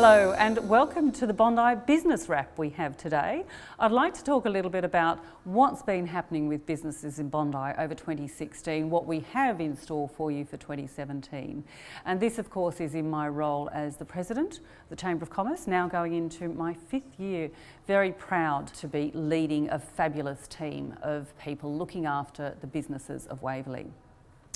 Hello and welcome to the Bondi Business Wrap we have today. I'd like to talk a little bit about what's been happening with businesses in Bondi over 2016, what we have in store for you for 2017. And this of course is in my role as the President of the Chamber of Commerce, now going into my 5th year. Very proud to be leading a fabulous team of people looking after the businesses of Waverley.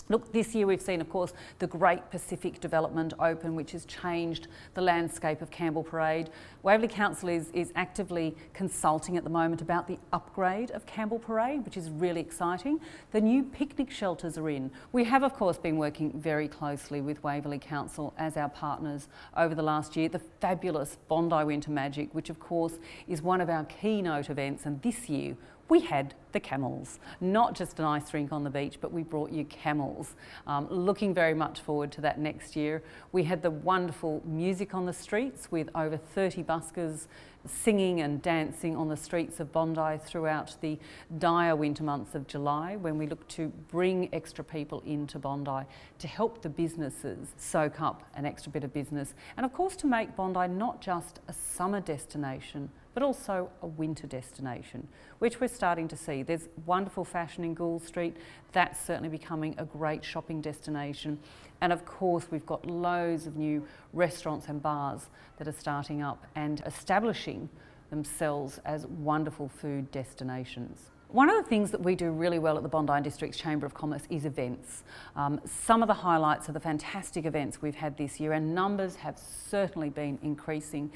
Look, this year we've seen, of course, the Great Pacific development open, which has changed the landscape of Campbell Parade. Waverley Council is actively consulting at the moment about the upgrade of Campbell Parade, which is really exciting. The new picnic shelters are in. We have, of course, been working very closely with Waverley Council as our partners over the last year. The fabulous Bondi Winter Magic, which of course is one of our keynote events, and this year we had the camels. Not just an ice rink on the beach, but we brought you camels. Looking very much forward to that next year. We had the wonderful music on the streets with over 30 buskers singing and dancing on the streets of Bondi throughout the dire winter months of July, when we look to bring extra people into Bondi to help the businesses soak up an extra bit of business, and of course to make Bondi not just a summer destination, but also a winter destination, which we're starting to see. There's wonderful fashion in Gould Street. That's certainly becoming a great shopping destination. And of course, we've got loads of new restaurants and bars that are starting up and establishing themselves as wonderful food destinations. One of the things that we do really well at the Bondi District's Chamber of Commerce is events. Some of the highlights are the fantastic events we've had this year, and numbers have certainly been increasing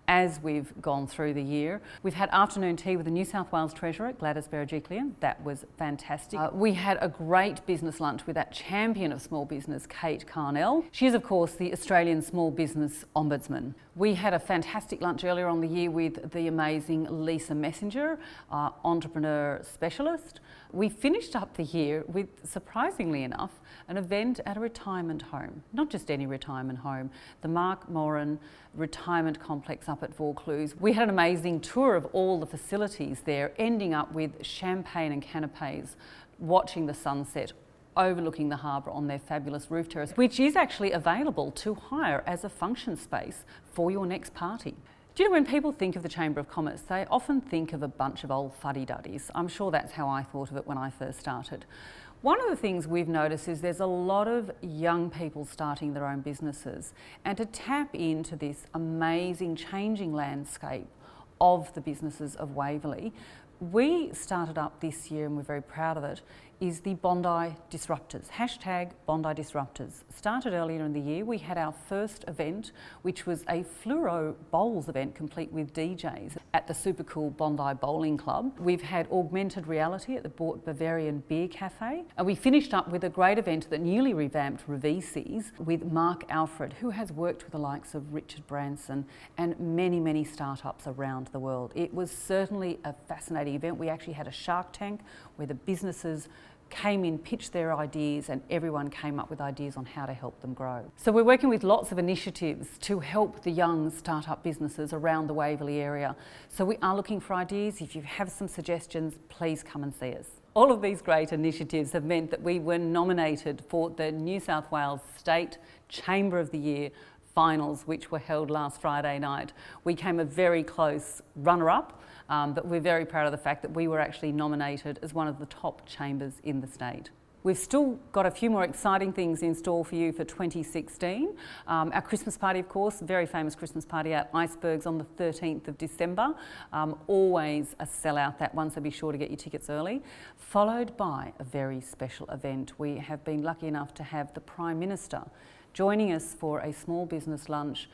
as we've gone through the year. We've had afternoon tea with the New South Wales Treasurer, Gladys Berejiklian. That was fantastic. We had a great business lunch with that champion of small business, Kate Carnell. She is, of course, the Australian Small Business Ombudsman. We had a fantastic lunch earlier on the year with the amazing Lisa Messenger, entrepreneur specialist. We finished up the year with, surprisingly enough, an event at a retirement home. Not just any retirement home, the Mark Moran Retirement Complex up at Vaucluse. We had an amazing tour of all the facilities there, ending up with champagne and canapes, watching the sunset, overlooking the harbour on their fabulous roof terrace, which is actually available to hire as a function space for your next party. Do you know, when people think of the Chamber of Commerce, they often think of a bunch of old fuddy-duddies. I'm sure that's how I thought of it when I first started. One of the things we've noticed is there's a lot of young people starting their own businesses, and to tap into this amazing changing landscape of the businesses of Waverley, we started up this year, and we're very proud of it, is the Bondi Disruptors, hashtag Bondi Disruptors. Started earlier in the year, we had our first event, which was a fluoro bowls event complete with DJs at the super cool Bondi Bowling Club. We've had augmented reality at the Bavarian Beer Cafe. And we finished up with a great event at the newly revamped Revisi's with Mark Alfred, who has worked with the likes of Richard Branson and many, many startups around the world. It was certainly a fascinating event. We actually had a Shark Tank where the businesses came in, pitched their ideas, and everyone came up with ideas on how to help them grow. So we're working with lots of initiatives to help the young startup businesses around the Waverley area. So we are looking for ideas. If you have some suggestions, please come and see us. All of these great initiatives have meant that we were nominated for the New South Wales State Chamber of the Year finals, which were held last Friday night. We came a very close runner-up, but we're very proud of the fact that we were actually nominated as one of the top chambers in the state. We've still got a few more exciting things in store for you for 2016. Our Christmas party, of course, very famous Christmas party at Icebergs on the 13th of December. Always a sellout, that one, so be sure to get your tickets early. Followed by a very special event. We have been lucky enough to have the Prime Minister joining us for a small business lunch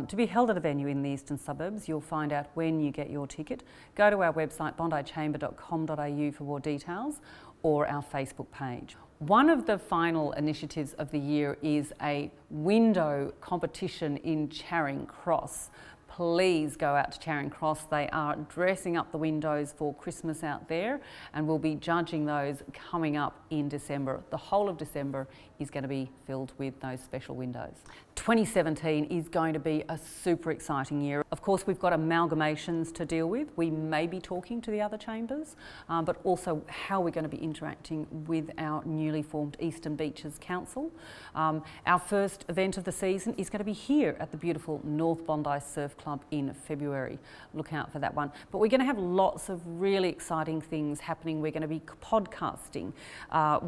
to be held at a venue in the eastern suburbs. You'll find out when you get your ticket. Go to our website bondichamber.com.au for more details, or our Facebook page. One of the final initiatives of the year is a window competition in Charing Cross, please go out to Charing Cross. They are dressing up the windows for Christmas out there, and we'll be judging those coming up in December. The whole of December is going to be filled with those special windows. 2017 is going to be a super exciting year. Of course, we've got amalgamations to deal with. We may be talking to the other chambers, but also how we're going to be interacting with our newly formed Eastern Beaches Council. Our first event of the season is going to be here at the beautiful North Bondi Surf Club in February. Look out for that one. But we're going to have lots of really exciting things happening. We're going to be podcasting.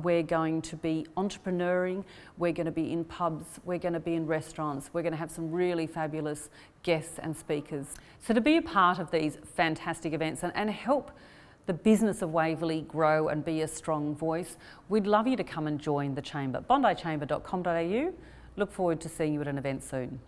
We're going to be entrepreneuring. We're going to be in pubs. We're going to be in restaurants. We're going to have some really fabulous guests and speakers. So to be a part of these fantastic events and help the business of Waverley grow and be a strong voice, we'd love you to come and join the Chamber. BondiChamber.com.au. Look forward to seeing you at an event soon.